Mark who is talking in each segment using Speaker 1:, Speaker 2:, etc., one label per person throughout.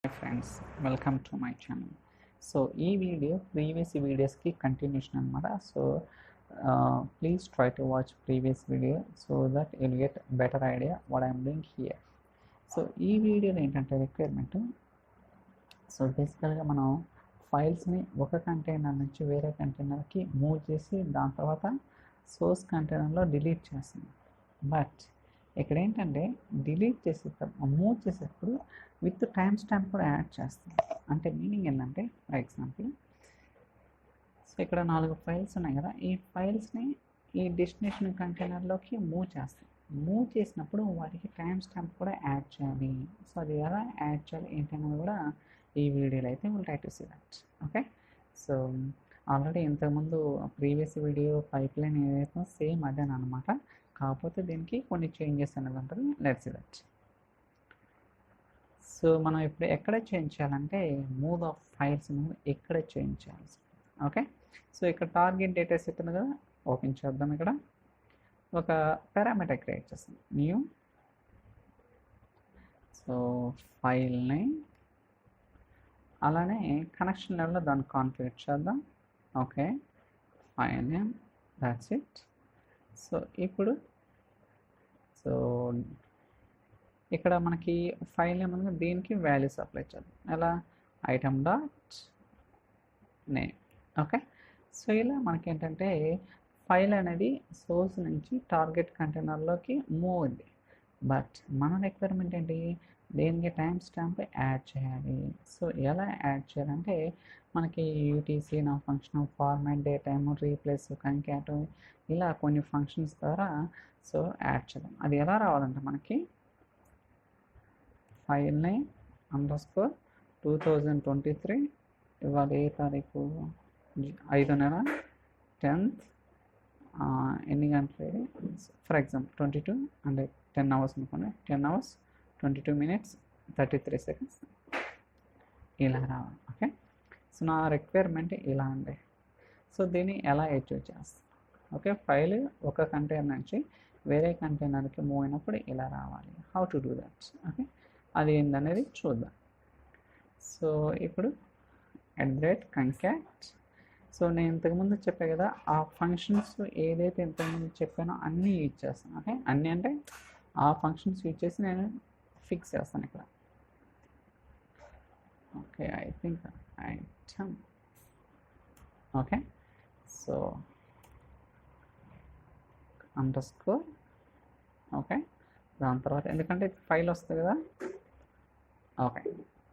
Speaker 1: Hi friends, welcome to my channel. So ఈ video previous వీడియోస్కి continuation అనమాట. So please try to watch previous video so that you'll get better idea what I'm doing here. So ఈ వీడియోలో ఏంటంటే requirement, so బేసికల్గా మనం ఫైల్స్ని ఒక container నుంచి వేరే కంటైనర్కి మూవ్ చేసి దాని తర్వాత సోర్స్ కంటైనర్లో డిలీట్ చేస్తాం. బట్ ఇక్కడ ఏంటంటే డిలీట్ చేసేటప్పుడు మూవ్ చేసేటప్పుడు విత్ టైం స్టాంప్ కూడా యాడ్ చేస్తాం. అంటే మీనింగ్ ఏంటంటే ఫర్ ఎగ్జాంపుల్, సో ఇక్కడ 4 ఫైల్స్ ఉన్నాయి కదా, ఈ ఫైల్స్ని ఈ డెస్టినేషన్ కంటైనర్లోకి మూవ్ చేస్తాం. మూవ్ చేసినప్పుడు వాటికి టైం స్టాంప్ కూడా యాడ్ చేయాలి. సో అది ఎలా యాడ్ చేయాలి ఏంటనేది కూడా ఈ వీడియోలో అయితే will try to see that. Okay, so already ఇంతకుముందు ప్రీవియస్ వీడియో పైప్ లైన్ ఏదైతే సేమ్ అదేనమాట, కాకపోతే దీనికి కొన్ని చేంజెస్ అనేది ఉంటుంది. Let's see that. సో మనం ఇప్పుడు ఎక్కడ చేంజ్ చేయాలంటే మూవ్ ఆఫ్ ఫైల్స్ ఎక్కడ చేంజ్ చేయాలి. ఓకే, సో ఇక్కడ టార్గెట్ డేటా సెట్ ఉంది కదా, ఓపెన్ చేద్దాం. ఇక్కడ ఒక పారామీటర్ క్రియేట్ చేస్తాం, న్యూ. సో ఫైల్ నేమ్, అలానే కనెక్షన్ లెవెల్లో దాన్ని కాన్ఫిగర్ చేద్దాం. Okay, file name, that's it. So ఇప్పుడు సో ఇక్కడ మనకి ఫైల్ నేమ్ ఉంది, దీనికి వాల్యూస్ అప్లై చేద్దాం. ఎలా, item dot name. Okay, so ఇలా మనకి ఏంటంటే ఫైల్ అనేది సోర్స్ నుంచి టార్గెట్ కంటైనర్లోకి మూవ్ ఉంది. బట్ మన రిక్వైర్మెంట్ ఏంటి, దేనికి టైం స్టాంప్ యాడ్ చేయాలి. సో ఎలా యాడ్ చేయాలంటే మనకి యూటీసీ నా function, format, day time, replace, concat, ఇలా కొన్ని ఫంక్షన్స్ ద్వారా సో యాడ్ చేద్దాం. అది ఎలా రావాలంటే మనకి ఫైల్ నేమ్ అండర్స్కోర్ 2023, ఇవాళ ఏ తారీఖు, 5వ నెల 10th, ఎన్ని గంటలు, ఫర్ ఎగ్జాంపుల్ 22 అంటే 10 hours అనుకోండి, 10 hours 22 minutes 33 seconds ఇలా రావాలి. ఓకే, సో నా రిక్వైర్మెంట్ ఇలా అండి. సో దీన్ని ఎలా అచీవ్ చేస్తాం. ఓకే, ఫైల్ ఒక కంటైనర్ నుంచి వేరే కంటైనర్కి మూవ్ అయినప్పుడు ఇలా రావాలి. How to do that. Okay, అది ఏందనేది చూద్దాం. సో ఇప్పుడు @concat. సో నేను ఇంతకుముందు చెప్పాను కదా, ఆ ఫంక్షన్స్ ఏదైతే ఇంతకుముందు చెప్పానో అన్నీ యూజ్ చేస్తాను. ఓకే, అన్నీ అంటే ఆ ఫంక్షన్స్ యూజ్ చేసి నేను ఫిక్స్ చేస్తాను ఇక్కడ. Okay, I think item. Okay, so underscore. Okay, దాని తర్వాత ఎందుకంటే ఫైల్ వస్తుంది కదా. ఓకే,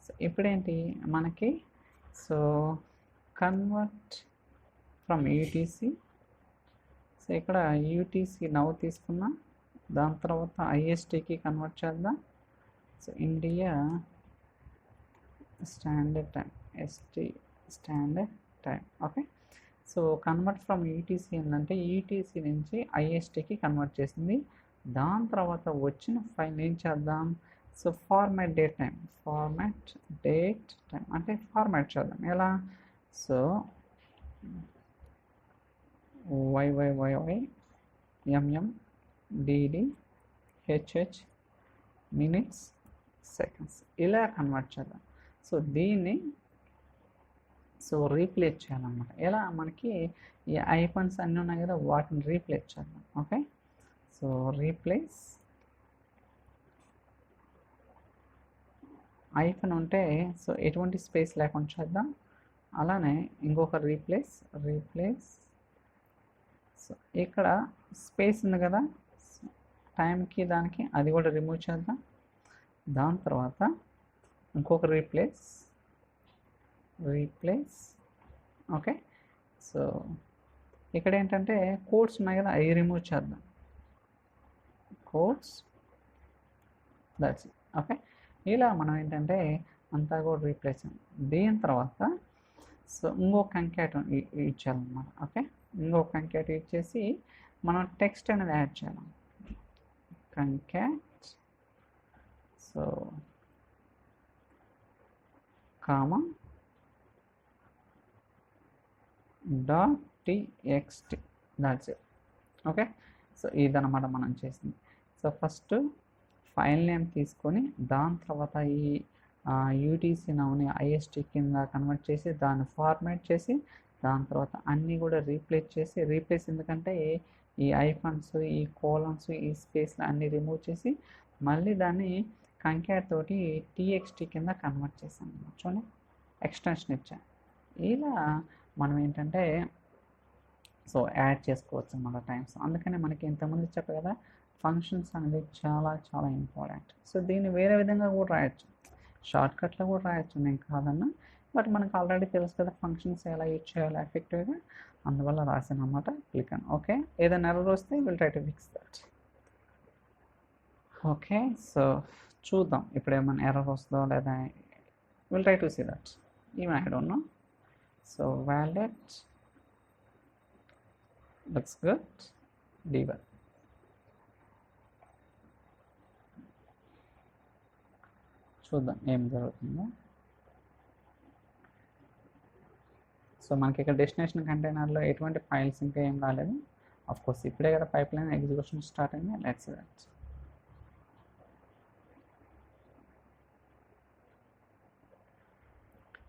Speaker 1: సో ఇప్పుడేంటి మనకి, so convert from UTC. So ఇక్కడ యూటీసీ నౌ తీసుకున్నా, దాని తర్వాత ఐఎస్టీకి కన్వర్ట్ చేద్దాం. So India standard time, ST standard time. Okay, so convert from UTC ఏంటంటే యూటీసీ నుంచి ఐఎస్టీకి కన్వర్ట్ చేసింది. దాని తర్వాత వచ్చిన ఫైల్ ఏం చేద్దాం, so format date time, format date time అంటే ఫార్మాట్ చేద్దాం. ఎలా, so YYYY MM DD HH minutes seconds ఇలా కన్వర్ట్ చేద్దాం. సో దీన్ని సో రీప్లేస్ చేయాలన్నమాట. ఎలా, మనకి ఈ ఐకాన్స్ అన్నీ ఉన్నాయి కదా, వాటిని రీప్లేస్ చేద్దాం. ఓకే, సో రీప్లేస్ ఐకాన్ ఉంటే సో ఎటువంటి స్పేస్ లేకుండా చేద్దాం. అలానే ఇంకొక రీప్లేస్. సో ఇక్కడ స్పేస్ ఉంది కదా, టైంకి దానికి అది కూడా రిమూవ్ చేద్దాం. దాని తర్వాత ఇంకొక రీప్లేస్. ఓకే, సో ఇక్కడ ఏంటంటే కోడ్స్ ఉన్నాయి కదా, అవి రిమూవ్ చేద్దాం. Codes, that's it. ఓకే, ఇలా మనం ఏంటంటే అంతా కూడా రీప్లేస్ చేయాలి. దీని తర్వాత సో ఇంకొక కంకాట్ యూజ్ చేయాలన్నమాట. ఓకే, ఇంకొక కంకాట్ యూజ్ చేసి మనం టెక్స్ట్ అనేది యాడ్ చేయాలి. Concat, so comma .txt, that's it. Okay, so ఇదన్నమాట మనం చేసింది. సో ఫస్ట్ ఫైల్ నేమ్ తీసుకొని దాని తర్వాత ఈ యూటీసీ నౌని ఐఎస్టీ కింద కన్వర్ట్ చేసి దాన్ని ఫార్మాట్ చేసి దాని తర్వాత అన్నీ కూడా రీప్లేస్ ఎందుకంటే ఈ ఐఫన్స్ ఈ కోలన్స్ ఈ స్పేస్లు అన్నీ రిమూవ్ చేసి మళ్ళీ దాన్ని కంక్యాట్ తోటి టీఎక్స్టీ కింద కన్వర్ట్ చేశాను. చూడండి ఎక్స్టెన్షన్ ఇచ్చాను. ఇలా మనం ఏంటంటే సో యాడ్ చేసుకోవచ్చు మన టైమ్స్. అందుకనే మనకి ఇంతకుముందు చెప్పే కదా ఫంక్షన్స్ అనేది చాలా చాలా ఇంపార్టెంట్. సో దీన్ని వేరే విధంగా కూడా రాయొచ్చు, షార్ట్కట్లో కూడా రాయొచ్చు, నేను కాదన్నా. బట్ మనకు ఆల్రెడీ తెలుసు కదా ఫంక్షన్స్ ఎలా యూజ్ చేయాలి ఎఫెక్టివ్గా, అందువల్ల రాసాను అన్నమాట. క్లిక్ అని ఓకే. ఏదైనా ఎర్రర్ వస్తే will try to fix that. Okay, so చూద్దాం ఇప్పుడు ఏమైనా ఎర్రర్ వస్తుందో లేదా. Will try to see that. Even I don't know. So validate looks good. debug. చూద్దాం ఏం జరుగుతుందో. సో మనకి ఇక్కడ డెస్టినేషన్ కంటైనర్లో ఎటువంటి ఫైల్స్ ఇంకా ఏం రాలేదు. ఆఫ్ కోర్స్ ఇప్పుడే కదా పైప్ లైన్ ఎగ్జిక్యూషన్ స్టార్ట్ అయింది. Let's that.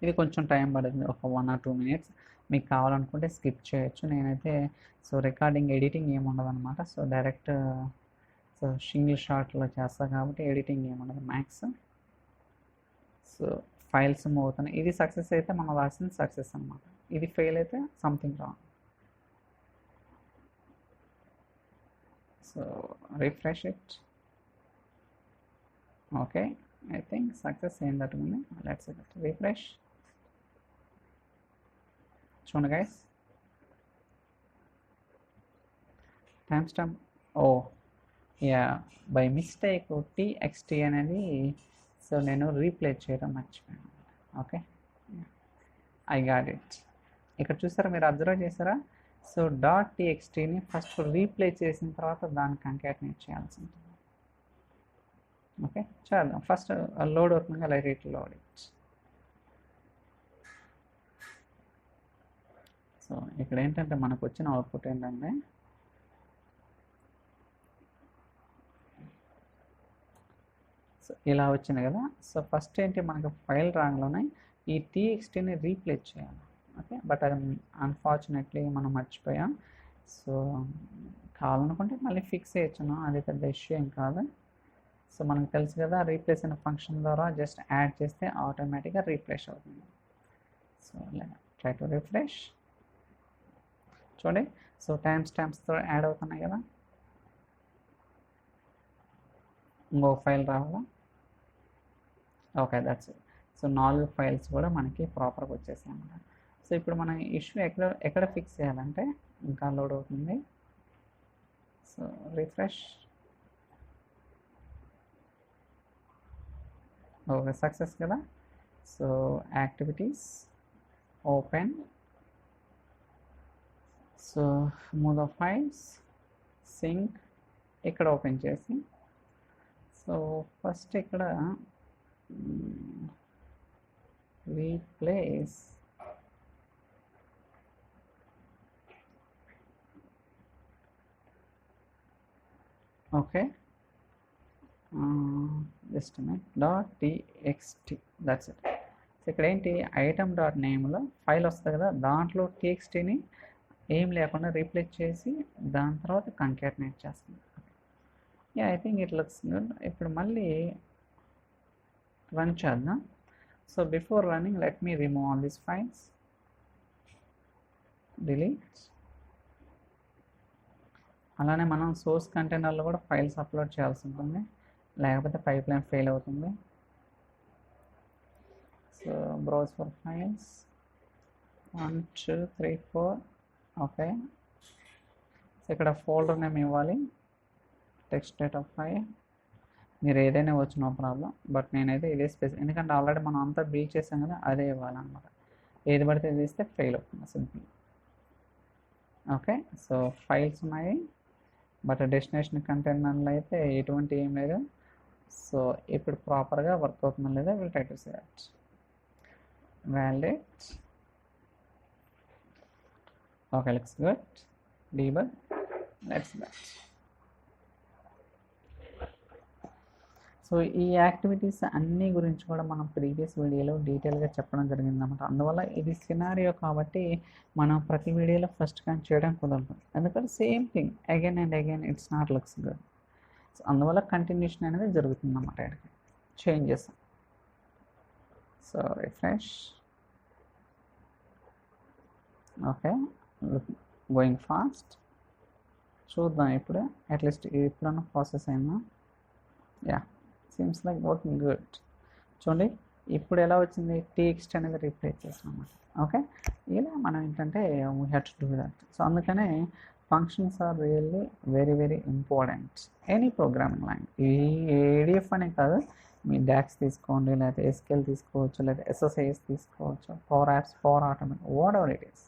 Speaker 1: ఇది కొంచెం టైం పడుతుంది, ఒక 1 or 2 minutes. మీకు కావాలనుకుంటే స్కిప్ చేయొచ్చు. నేనైతే సో రికార్డింగ్ ఎడిటింగ్ ఏమి ఉండదు అనమాట. సో డైరెక్ట్ సో సింగిల్ షాట్లో చేస్తా కాబట్టి ఎడిటింగ్ ఏముండదు మ్యాక్స్. సో ఫైల్స్ మూవ్ అవుతున్నాయి. ఇది సక్సెస్ అయితే మనం రాసింది సక్సెస్ అనమాట. ఇది ఫెయిల్ అయితే something wrong. So refresh it. Okay, I think success అయిందట్టుకుంది. Let's refresh. చూడండి guys, timestamp. Oh yeah, by mistake TXT అనేది సో నేను రీప్లేస్ చేయడం మర్చిపోయాను. Okay, I got it. ఇక్కడ చూసారా, మీరు అబ్జర్వ్ చేసారా? సో డాట్ టీఎక్స్టీని ఫస్ట్ రీప్లేస్ చేసిన తర్వాత దాన్ని కంకాటినేట్ చేయాల్సి ఉంటుంది. ఓకే, చేద్దాం. ఫస్ట్ లోడ్ అవుతుంది, light it load it. So ఇక్కడ ఏంటంటే మనకు వచ్చిన అవుట్పుట్ ఏంటంటే సో ఇలా వచ్చింది కదా. సో ఫస్ట్ ఏంటి, మనకు ఫైల్ రాంగ్లోనే ఈ టీఎక్స్టీని రీప్లేస్ చేయాలి. ఓకే, బట్ అది అన్ఫార్చునేట్లీ మనం మర్చిపోయాం. సో కావాలనుకుంటే మళ్ళీ ఫిక్స్ చేయొచ్చును, అది పెద్ద ఇష్యూ ఏం కాదు. సో మనకు తెలుసు కదా, రీప్లేస్ అయిన ఫంక్షన్ ద్వారా జస్ట్ యాడ్ చేస్తే ఆటోమేటిక్గా రీప్లేస్ అవుతుంది. So try to refresh. చూడండి, సో టైమ్ స్టాంప్స్తో యాడ్ అవుతున్నాయి కదా. ఇంకో ఫైల్ రావాలా? Okay, that's it. So 4 files కూడా మనకి ప్రాపర్గా వచ్చేసాయి అన్నమాట. సో ఇప్పుడు మన ఇష్యూ ఎక్కడ ఫిక్స్ చేయాలంటే, ఇంకా లోడ్ అవుతుంది. So refresh. ఓకే, సక్సెస్ కదా. So activities open. So move the files, sync ఇక్కడ ఓపెన్ చేసి, సో ఫస్ట్ ఇక్కడ replace. Okay, just dot TXT, that's it. So ఇక్కడ ఏంటి, ఐటమ్ డాట్ నేమ్లో ఫైల్ వస్తుంది కదా, దాంట్లో టీఎక్స్టీని ఏం లేకుండా రీప్లేస్ చేసి దాని తర్వాత కంకాటినేట్ చేస్తుంది. Yeah, I think it looks good. ఇప్పుడు మళ్ళీ రన్ చేద్దాం. So before running let me remove all these files. Delete. అలానే మనం సోర్స్ కంటైనర్లో కూడా ఫైల్స్ అప్లోడ్ చేయాల్సి ఉంటుంది, లేకపోతే పైప్ లైన్ ఫెయిల్ అవుతుంది. So browse for files 1 2 3 4. Okay, so ఇక్కడ ఫోల్డర్ నేమ్ ఇవ్వాలి, టెక్స్ట్ డేటా ఫైల్. మీరు ఏదైనా వచ్చు, నో ప్రాబ్లం. బట్ నేనైతే ఇదే ఎందుకంటే ఆల్రెడీ మనం అంతా బిల్డ్ చేసాం కదా, అదే ఇవ్వాలన్నమాట. ఏది పడితే ఇది ఇస్తే ఫెయిల్ అవుతుంది సింపుల్. ఓకే, సో ఫైల్స్ ఉన్నాయి, బట్ డెస్టినేషన్ కంటైనర్లో అయితే ఎటువంటి ఏం లేదు. సో ఇప్పుడు ప్రాపర్గా వర్క్ అవుతుందో లేదా will try to see that. validate. Okay, looks good. Debug. Let's that. So ఈ యాక్టివిటీస్ అన్నీ గురించి కూడా మనం ప్రీవియస్ వీడియోలో డీటెయిల్గా చెప్పడం జరిగిందన్నమాట. అందువల్ల ఇది సినారియో కాబట్టి మనం ప్రతి వీడియోలో ఫస్ట్ కానీ చేయడం కుదరదు, ఎందుకంటే same thing again and again it's not looks good. So అందువల్ల కంటిన్యూషన్ అనేది జరుగుతుంది అన్నమాట. ఇక్కడికి changes. So refresh. Okay, going fast. చూద్దాం ఇప్పుడు అట్లీస్ట్ ఎప్పుడన్నా ప్రాసెస్ అయిందా. Yeah, seems like working good. చూడండి ఇప్పుడు ఎలా వచ్చింది, టీఎక్స్ట్ అనేది రీప్లేస్ చేసాం అన్నమాట. ఓకే, ఇలా మనం ఏంటంటే we have to do that. So అందుకనే functions are really very very important any programming language. ఈ ఏడిఎఫ్ అనే కాదు, మీ డాక్స్ తీసుకోండి, లేకపోతే ఎస్కేల్ తీసుకోవచ్చు, లేదా ఎస్ఎస్ఐఎస్ తీసుకోవచ్చు, power apps, power automate, what ever it is.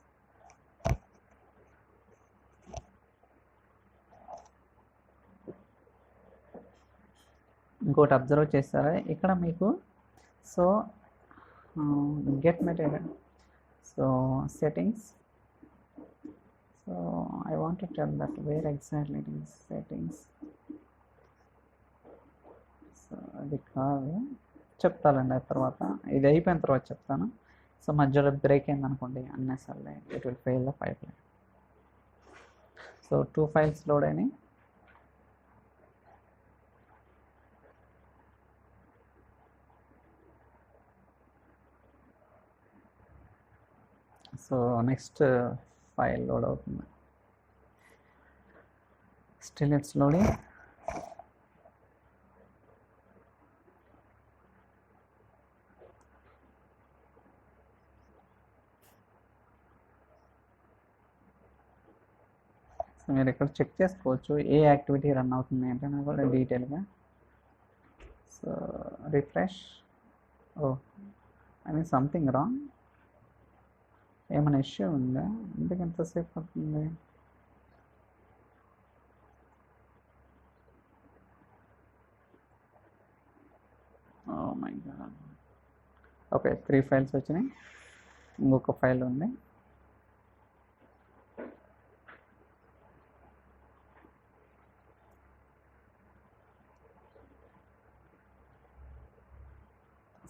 Speaker 1: ఇంకోటి అబ్జర్వ్ చేస్తారా ఇక్కడ మీకు. So get material, so settings. So I want to tell that where exactly it is settings. So అది కాదు, చెప్తానండి ఆ తర్వాత, ఇది అయిపోయిన తర్వాత చెప్తాను. సో మధ్యలో బ్రేక్ అయిందనుకోండి unnecessarily it will fail the pipe line. So 2 files load అయినాయి. సో నెక్స్ట్ ఫైల్ లోడ్ అవుతుంది. Still it's loading. సో మీరు ఇక్కడ చెక్ చేసుకోవచ్చు ఏ యాక్టివిటీ రన్ అవుతుంది ఏంటనే కూడా డీటెయిల్గా. So refresh. Oh I mean something wrong, ఏమైనా ఇష్యూ ఉందా, ఎందుకు ఎంతసేపు పడుతుంది. Oh my god. Okay, 3 files వచ్చినాయి, ఇంకొక ఫైల్ ఉంది.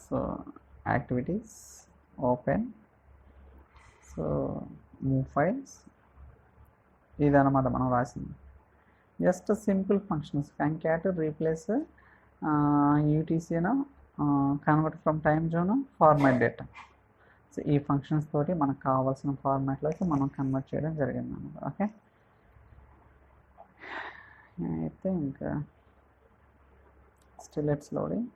Speaker 1: So activities open. So move files, ఇదన్నమాట మనం రాసింది. Just simple functions, concat replace యూటీసీను, convert from time zone, format data. So ఈ ఫంక్షన్స్ తోటి మనకు కావాల్సిన ఫార్మాట్లోకి మనం కన్వర్ట్ చేయడం జరిగింది అన్నమాట. ఓకే, అయితే ఇంకా still it's loading.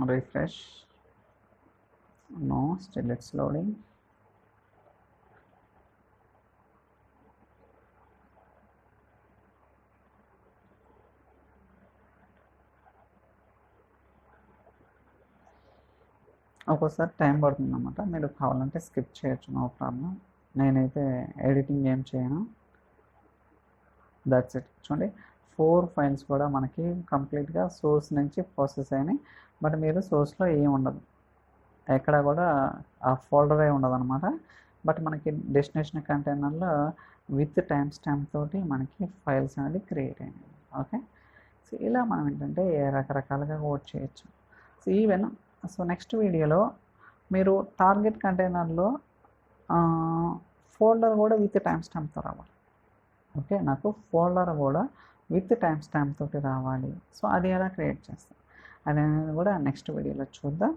Speaker 1: Refresh. No, still it's loading. ఒక్కోసారి టైం పడుతుంది అన్నమాట, మీరు కావాలంటే స్కిప్ చేయొచ్చు, నో ప్రాబ్లం. నేనైతే ఎడిటింగ్ ఏం చేయను. That's it. చూడండి 4 ఫైల్స్ కూడా మనకి కంప్లీట్గా సోర్స్ నుంచి ప్రాసెస్ అయినాయి. బట్ మీరు సోర్స్లో ఏం ఉండదు, ఎక్కడ కూడా ఆ ఫోల్డరే ఉండదు అనమాట. బట్ మనకి డెస్టినేషన్ కంటైనర్లో విత్ టైం స్టాంప్ తోటి మనకి ఫైల్స్ అనేది క్రియేట్ అయినాయి. ఓకే, సో ఇలా మనం ఏంటంటే రకరకాలుగా కోడ్ చేయొచ్చు. సో ఈవెన్ సో నెక్స్ట్ వీడియోలో మీరు టార్గెట్ కంటైనర్లో ఫోల్డర్ కూడా విత్ టైం స్టాంప్తో రావాలి. ఓకే, నాకు ఫోల్డర్ కూడా విత్ టైం స్టాంప్ తోటి రావాలి. సో అది ఎలా క్రియేట్ చేస్తాం అనేది కూడా నెక్స్ట్ వీడియోలో చూద్దాం.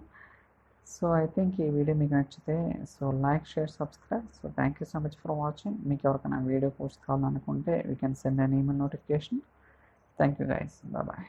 Speaker 1: సో ఐ థింక్ ఈ వీడియో మీకు నచ్చితే so like, share, subscribe. So thank you so much for watching. మీకు ఎవరికైనా వీడియో పోస్ట్ కావాలనుకుంటే we can send an email notification. Thank you guys, bye.